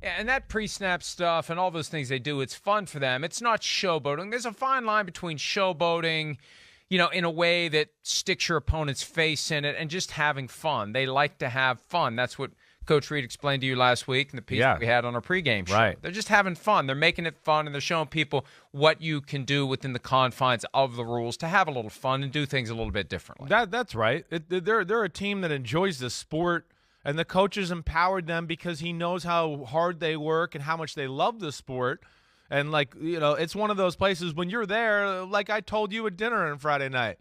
Yeah, and that pre-snap stuff and all those things they do, it's fun for them. It's not showboating. There's a fine line between showboating, in a way that sticks your opponent's face in it and just having fun. They like to have fun. That's what Coach Reed explained to you last week in the piece that we had on our pregame show. Right. They're just having fun. They're making it fun, and they're showing people what you can do within the confines of the rules to have a little fun and do things a little bit differently. That's right. They're a team that enjoys the sport, and the coaches empowered them because he knows how hard they work and how much they love the sport. And, it's one of those places when you're there, like I told you at dinner on Friday night.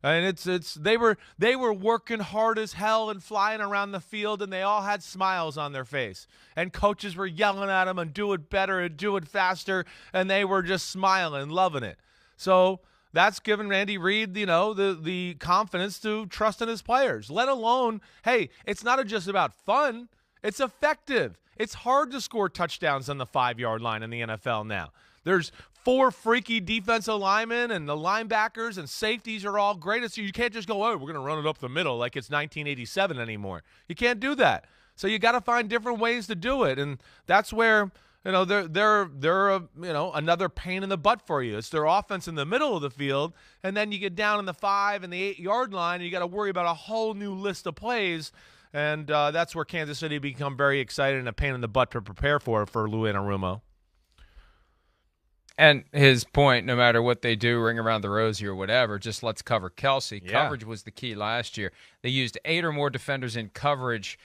And they were working hard as hell and flying around the field, and they all had smiles on their face. And coaches were yelling at them and do it better and do it faster, and they were just smiling, loving it. So that's given Andy Reid, the confidence to trust in his players. Let alone, hey, it's not just about fun; it's effective. It's hard to score touchdowns on the 5-yard line in the NFL now. There's 4 freaky defensive linemen, and the linebackers and safeties are all great. So you can't just go, oh, we're going to run it up the middle like it's 1987 anymore. You can't do that. So you got to find different ways to do it, and that's where they're another pain in the butt for you. It's their offense in the middle of the field, and then you get down in the 5 and the 8-yard line, and you got to worry about a whole new list of plays. And that's where Kansas City become very excited and a pain in the butt to prepare for Lou Anarumo. And his point, no matter what they do, ring around the rosy or whatever, just let's cover Kelsey. Yeah. Coverage was the key last year. They used 8 or more defenders in coverage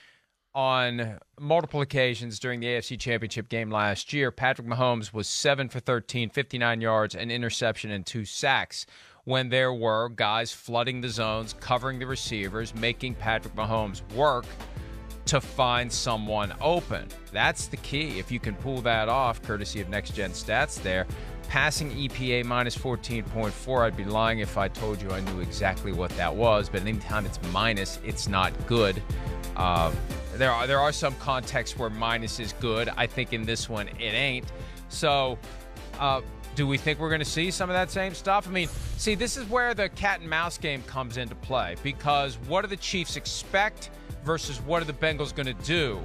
on multiple occasions during the AFC Championship game last year. Patrick Mahomes was 7 for 13, 59 yards, an interception, and 2 sacks when there were guys flooding the zones, covering the receivers, making Patrick Mahomes work to find someone open. That's the key. If you can pull that off, courtesy of Next Gen Stats there, passing EPA minus 14.4, I'd be lying if I told you I knew exactly what that was, but anytime it's minus, it's not good. There are some contexts where minus is good. I think in this one, it ain't. So, do we think we're going to see some of that same stuff? I mean, see, this is where the cat and mouse game comes into play, because what do the Chiefs expect versus what are the Bengals going to do?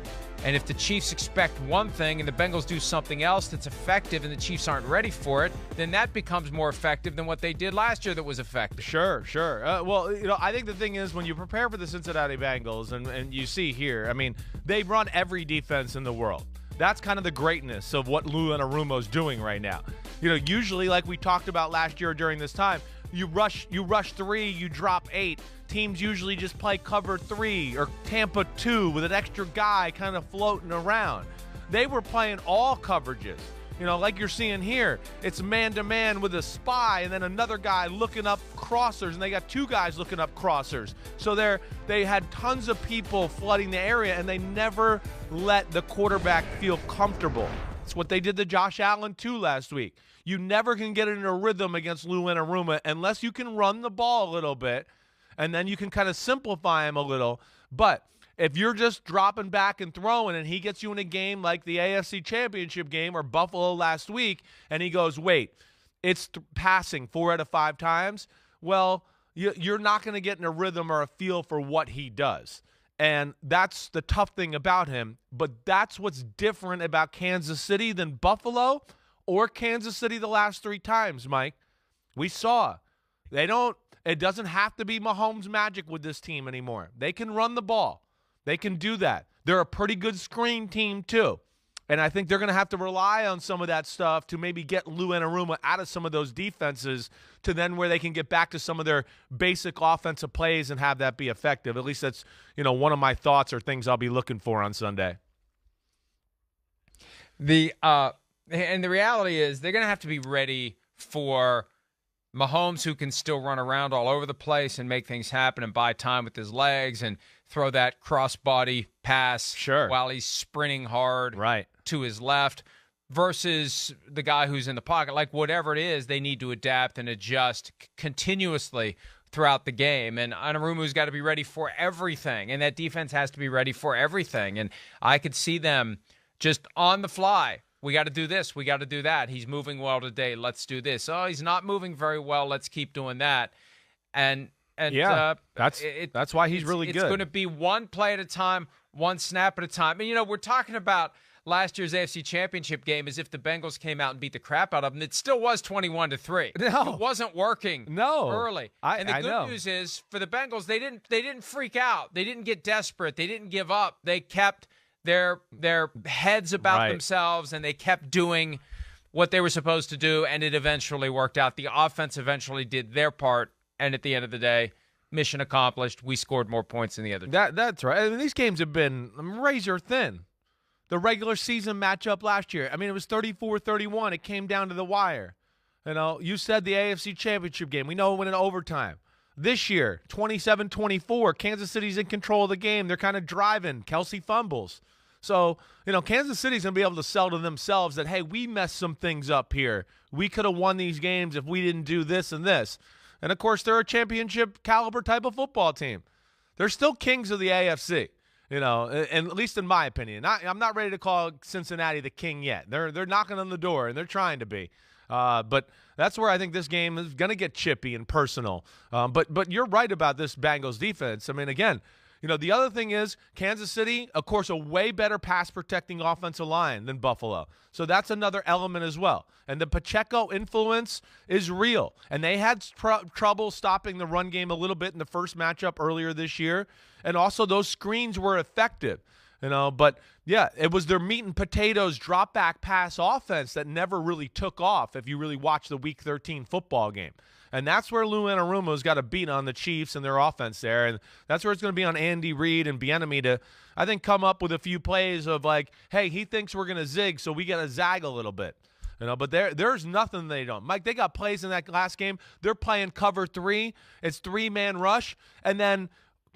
And if the Chiefs expect one thing and the Bengals do something else that's effective and the Chiefs aren't ready for it, then that becomes more effective than what they did last year that was effective. Sure. I think the thing is when you prepare for the Cincinnati Bengals, and you see here, I mean, they run every defense in the world. That's kind of the greatness of what Lou Anarumo's doing right now. Usually, like we talked about last year during this time, you rush 3, you drop 8. Teams usually just play cover 3 or Tampa 2 with an extra guy kind of floating around. They were playing all coverages. Like you're seeing here, it's man-to-man with a spy and then another guy looking up crossers, and they got 2 guys looking up crossers. So they had tons of people flooding the area, and they never let the quarterback feel comfortable. It's what they did to Josh Allen, too, last week. You never can get in a rhythm against Lou Anarumo unless you can run the ball a little bit, and then you can kind of simplify him a little. But if you're just dropping back and throwing and he gets you in a game like the AFC Championship game or Buffalo last week, and he goes, wait, it's passing 4 out of 5 times, well, you're not going to get in a rhythm or a feel for what he does. And that's the tough thing about him. But that's what's different about Kansas City than Buffalo or Kansas City the last 3 times, Mike. We saw. It doesn't have to be Mahomes magic with this team anymore. They can run the ball. They can do that. They're a pretty good screen team, too. And I think they're going to have to rely on some of that stuff to maybe get Lou Anarumo out of some of those defenses to then where they can get back to some of their basic offensive plays and have that be effective. At least that's, one of my thoughts or things I'll be looking for on Sunday. And the reality is they're going to have to be ready for Mahomes, who can still run around all over the place and make things happen and buy time with his legs and throw that crossbody pass while he's sprinting hard to his left, versus the guy who's in the pocket. Like, whatever it is, they need to adapt and adjust continuously throughout the game. And Anarumu's got to be ready for everything, and that defense has to be ready for everything. And I could see them just on the fly. We got to do this. We got to do that. He's moving well today. Let's do this. Oh, he's not moving very well. Let's keep doing that. And that's why he's really good. It's going to be one play at a time, one snap at a time. And, we're talking about last year's AFC Championship game as if the Bengals came out and beat the crap out of them. It still was 21-3. No. It wasn't working early. And the good news is for the Bengals, they didn't freak out. They didn't get desperate. They didn't give up. They kept their heads about themselves, and they kept doing what they were supposed to do, and it eventually worked out. The offense eventually did their part, and at the end of the day, mission accomplished. We scored more points than the other team. That's right. I mean, these games have been razor thin. The regular season matchup last year, I mean, it was 34-31. It came down to the wire. You know, you said the AFC Championship game. We know it went in overtime. This year, 27-24, Kansas City's in control of the game. They're kind of driving. Kelsey fumbles. So, you know, Kansas City's going to be able to sell to themselves that, hey, we messed some things up here. We could have won these games if we didn't do this and this. And, of course, they're a championship caliber type of football team. They're still kings of the AFC, you know, and at least in my opinion. I'm not ready to call Cincinnati the king yet. They're knocking on the door, and they're trying to be. But that's where I think this game is going to get chippy and personal. But you're right about this Bengals defense. I mean, again, you know, the other thing is Kansas City, of course, a way better pass-protecting offensive line than Buffalo. So that's another element as well. And the Pacheco influence is real. And they had trouble stopping the run game a little bit in the first matchup earlier this year. And also those screens were effective. You know, but, yeah, it was their meat and potatoes drop-back pass offense that never really took off if you really watch the Week 13 football game. And that's where Lou Anarumo's got a beat on the Chiefs and their offense there. And that's where it's going to be on Andy Reid and Bieniemy to, I think, come up with a few plays of like, hey, he thinks we're going to zig, so we got to zag a little bit. You know, but there's nothing they don't. Mike, they got plays in that last game. They're playing cover 3. It's 3-man rush. And then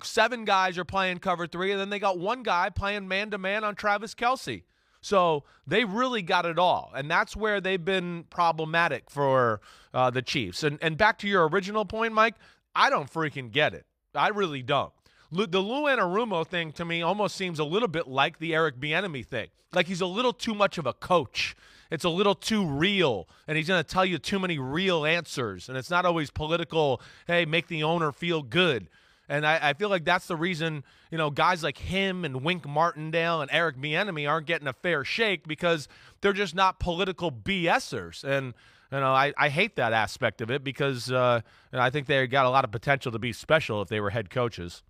7 guys are playing cover 3. And then they got 1 guy playing man-to-man on Travis Kelce. So they really got it all, and that's where they've been problematic for the Chiefs. And back to your original point, Mike, I don't freaking get it. I really don't. The Lou Anarumo thing to me almost seems a little bit like the Eric Bieniemy thing. Like he's a little too much of a coach. It's a little too real, and he's going to tell you too many real answers, and it's not always political, hey, make the owner feel good. And I feel like that's the reason, you know, guys like him and Wink Martindale and Eric Bieniemy aren't getting a fair shake because they're just not political BSers. And, you know, I hate that aspect of it because I think they got a lot of potential to be special if they were head coaches.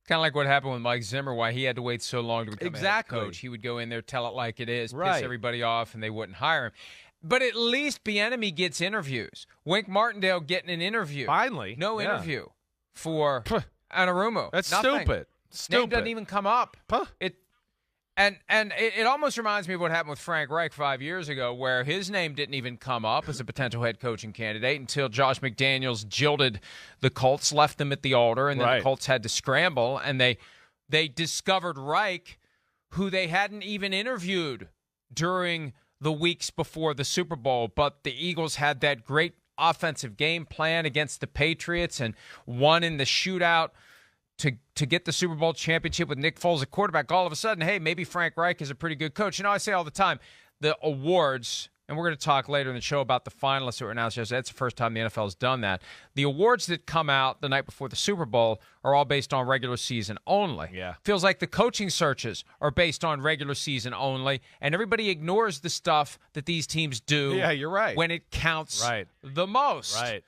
Kind of like what happened with Mike Zimmer, why he had to wait so long to become a head coach. He would go in there, tell it like it is, piss everybody off, and they wouldn't hire him. But at least Bieniemy gets interviews. Wink Martindale getting an interview. Finally. No interview for Anarumo. That's Nothing. stupid. Name doesn't even come up. It almost reminds me of what happened with Frank Reich 5 years ago, where his name didn't even come up as a potential head coaching candidate until Josh McDaniels jilted the Colts, left them at the altar, and then the Colts had to scramble, and they discovered Reich, who they hadn't even interviewed during the weeks before the Super Bowl, but the Eagles had that great offensive game plan against the Patriots and won in the shootout to get the Super Bowl championship with Nick Foles at quarterback. All of a sudden, hey, maybe Frank Reich is a pretty good coach. You know, I say all the time, the awards, and we're going to talk later in the show about the finalists that were announced yesterday. That's the first time the NFL has done that. The awards that come out the night before the Super Bowl are all based on regular season only. Yeah. Feels like the coaching searches are based on regular season only, and everybody ignores the stuff that these teams do you're right. when it counts the most. Right.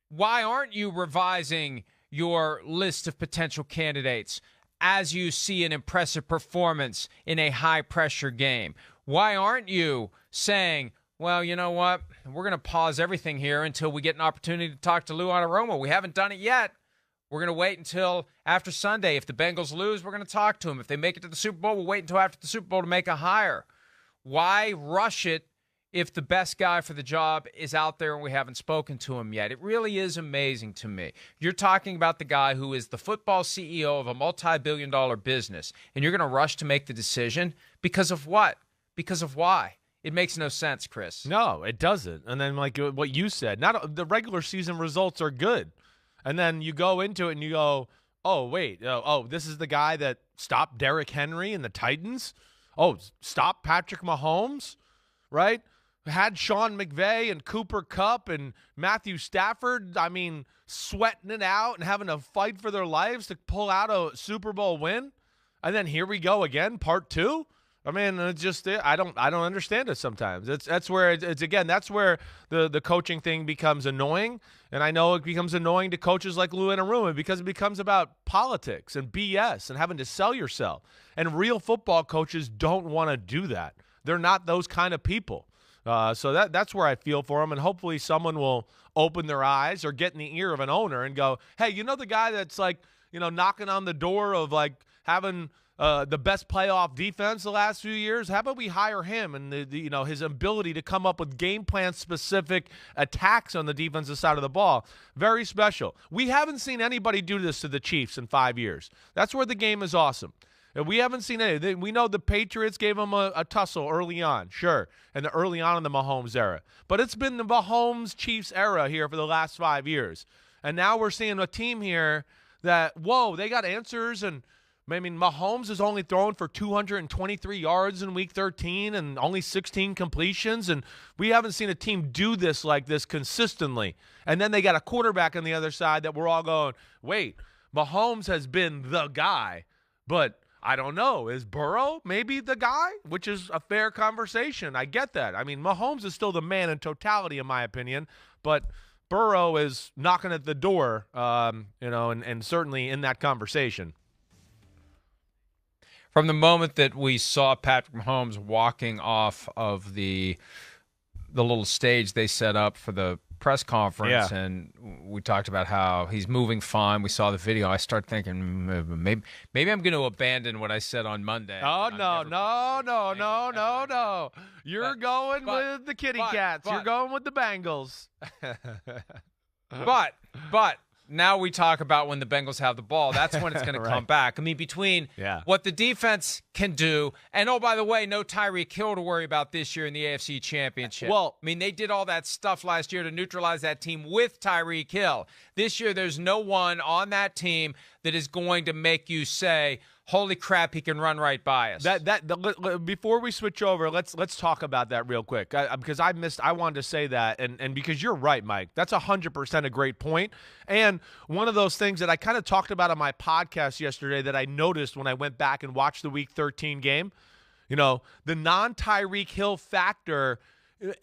Why aren't you revising your list of potential candidates as you see an impressive performance in a high-pressure game? Why aren't you saying, well, you know what, we're going to pause everything here until we get an opportunity to talk to Lou Anarumo. We haven't done it yet. We're going to wait until after Sunday. If the Bengals lose, we're going to talk to him. If they make it to the Super Bowl, we'll wait until after the Super Bowl to make a hire. Why rush it if the best guy for the job is out there and we haven't spoken to him yet? It really is amazing to me. You're talking about the guy who is the football CEO of a multi-billion-dollar business, and you're going to rush to make the decision because of what? Because of why? It makes no sense, Chris. No, it doesn't. And then, like what you said, not the regular season results are good. And then you go into it and you go, oh, wait, this is the guy that stopped Derrick Henry and the Titans? Oh, stopped Patrick Mahomes, right? Had Sean McVay and Cooper Kupp and Matthew Stafford, sweating it out and having to fight for their lives to pull out a Super Bowl win. And then here we go again, part 2. I mean, it's just I don't understand it sometimes. That's where it's again. That's where the coaching thing becomes annoying, and I know it becomes annoying to coaches like Lou Anarumo because it becomes about politics and BS and having to sell yourself. And real football coaches don't want to do that. They're not those kind of people. So that's where I feel for them, and hopefully someone will open their eyes or get in the ear of an owner and go, hey, you know the guy that's like, knocking on the door of like having the best playoff defense the last few years? How about we hire him and his ability to come up with game plan specific attacks on the defensive side of the ball? Very special. We haven't seen anybody do this to the Chiefs in 5 years. That's where the game is awesome. We haven't seen any. We know the Patriots gave them a tussle early on, sure, and early on in the Mahomes era. But it's been the Mahomes-Chiefs era here for the last 5 years. And now we're seeing a team here that, whoa, they got answers. And, I mean, Mahomes is only throwing for 223 yards in Week 13 and only 16 completions. And we haven't seen a team do this like this consistently. And then they got a quarterback on the other side that we're all going, wait, Mahomes has been the guy, but I don't know. Is Burrow maybe the guy? Which is a fair conversation. I get that. I mean, Mahomes is still the man in totality, in my opinion, but Burrow is knocking at the door, and certainly in that conversation. From the moment that we saw Patrick Mahomes walking off of the little stage they set up for the press conference, and we talked about how he's moving fine. We saw the video. I start thinking maybe I'm going to abandon what I said on Monday. Oh, no. You're going with the kitty cats. You're going with the Bengals. But now we talk about when the Bengals have the ball. That's when it's going to come back. I mean, between what the defense can do, and, oh, by the way, no Tyreek Hill to worry about this year in the AFC Championship. Well, I mean, they did all that stuff last year to neutralize that team with Tyreek Hill. This year, there's no one on that team that is going to make you say, holy crap, he can run right by us. Before we switch over, let's talk about that real quick, because I wanted to say that, and because you're right, Mike. That's 100% a great point. And one of those things that I kind of talked about on my podcast yesterday that I noticed when I went back and watched the Week 13 game, the non-Tyreek Hill factor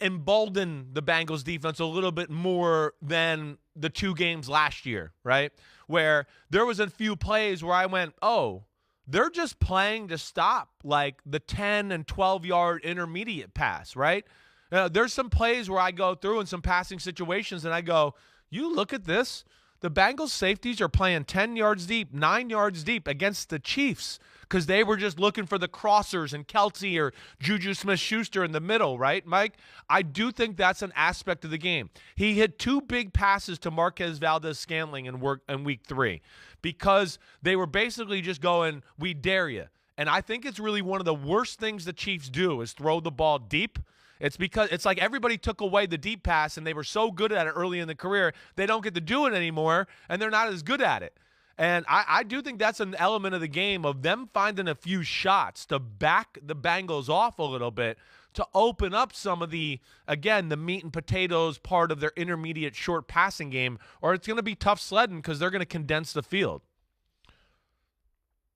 emboldened the Bengals defense a little bit more than the two games last year, right? Where there was a few plays where I went, oh, they're just playing to stop like the 10 and 12-yard intermediate pass, right? There's some plays where I go through in some passing situations and I go, you look at this. The Bengals safeties are playing 10 yards deep, 9 yards deep against the Chiefs because they were just looking for the crossers and Kelsey or Juju Smith-Schuster in the middle, right, Mike? I do think that's an aspect of the game. He hit two big passes to Marquez Valdez-Scantling in Week 3 because they were basically just going, we dare you. And I think it's really one of the worst things the Chiefs do is throw the ball deep. It's because it's like everybody took away the deep pass and they were so good at it early in the career, they don't get to do it anymore, and they're not as good at it. And I do think that's an element of the game of them finding a few shots to back the Bengals off a little bit to open up some of the meat and potatoes part of their intermediate short passing game, or it's going to be tough sledding because they're going to condense the field.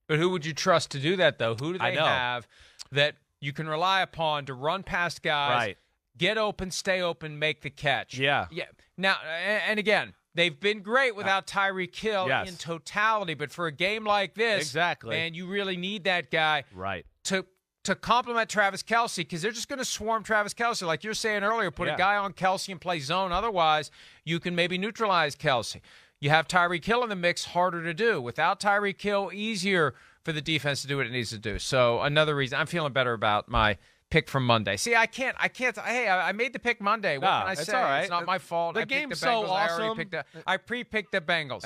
But who would you trust to do that, though? Who do they have that you can rely upon to run past guys, get open, stay open, make the catch? Yeah. Now, and again, they've been great without Tyreek Hill in totality, but for a game like this, man, you really need that guy to complement Travis Kelce because they're just going to swarm Travis Kelce. Like you're saying earlier, put a guy on Kelce and play zone. Otherwise, you can maybe neutralize Kelce. You have Tyreek Hill in the mix, harder to do. Without Tyreek Hill, easier for the defense to do what it needs to do. So another reason I'm feeling better about my pick from Monday. See, I can't. Hey, I made the pick Monday. What can I say? All right. It's not my fault. The game's so awesome. I pre-picked the Bengals.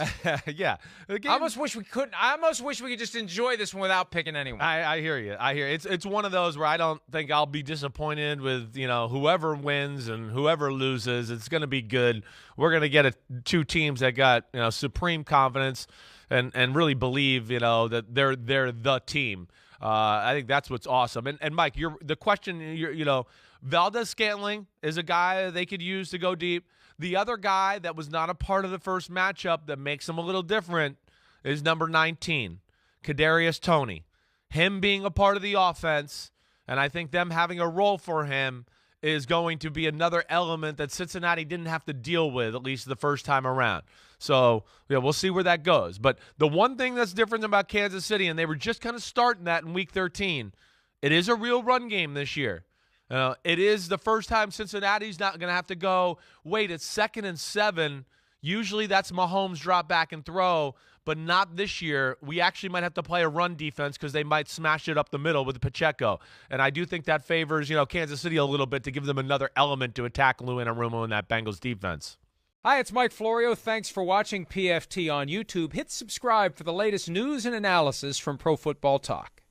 Yeah. I almost wish we couldn't. I almost wish we could just enjoy this one without picking anyone. I hear you. It's one of those where I don't think I'll be disappointed with whoever wins and whoever loses. It's going to be good. We're going to get two teams that got supreme confidence and really believe that they're the team. I think that's what's awesome. And Mike, the question, Valdez-Scantling is a guy they could use to go deep. The other guy that was not a part of the first matchup that makes him a little different is number 19, Kadarius Toney. Him being a part of the offense And I think them having a role for him is going to be another element that Cincinnati didn't have to deal with, at least the first time around. So, we'll see where that goes. But the one thing that's different about Kansas City, and they were just kind of starting that in Week 13, it is a real run game this year. It is the first time Cincinnati's not going to have to go, wait, it's 2nd and 7. Usually that's Mahomes drop back and throw, but not this year. We actually might have to play a run defense because they might smash it up the middle with Pacheco. And I do think that favors, Kansas City a little bit to give them another element to attack Lou Anarumo in that Bengals defense. Hi, it's Mike Florio. Thanks for watching PFT on YouTube. Hit subscribe for the latest news and analysis from Pro Football Talk.